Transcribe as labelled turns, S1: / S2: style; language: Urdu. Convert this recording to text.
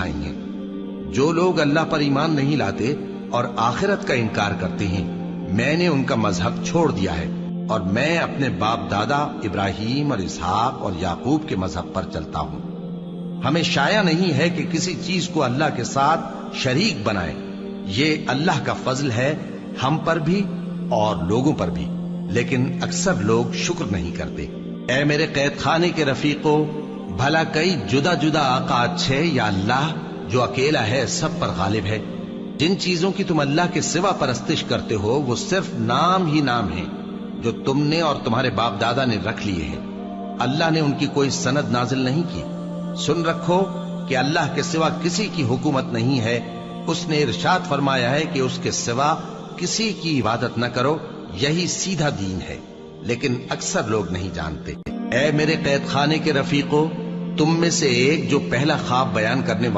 S1: سکھائی ہیں۔ جو لوگ اللہ پر ایمان نہیں لاتے اور آخرت کا انکار کرتے ہیں، میں نے ان کا مذہب چھوڑ دیا ہے اور میں اپنے باپ دادا ابراہیم اور اسحاق اور یعقوب کے مذہب پر چلتا ہوں۔ ہمیں شایع نہیں ہے کہ کسی چیز کو اللہ کے ساتھ شریک بنائے۔ یہ اللہ کا فضل ہے ہم پر بھی اور لوگوں پر بھی، لیکن اکثر لوگ شکر نہیں کرتے۔ اے میرے قید خانے کے رفیقو، بھلا کئی جدا جدا آقا اچھے یا اللہ جو اکیلا ہے سب پر غالب ہے؟ جن چیزوں کی تم اللہ کے سوا پرستش کرتے ہو وہ صرف نام ہی نام ہیں جو تم نے اور تمہارے باپ دادا نے رکھ لیے ہیں۔ اللہ نے ان کی کوئی سند نازل نہیں کی۔ سن رکھو کہ اللہ کے سوا کسی کی حکومت نہیں ہے۔ اس نے ارشاد فرمایا ہے کہ اس کے سوا کسی کی عبادت نہ کرو، یہی سیدھا دین ہے، لیکن اکثر لوگ نہیں جانتے۔ اے میرے قید خانے کے رفیقو، تم میں سے ایک جو پہلا خواب بیان کرنے والا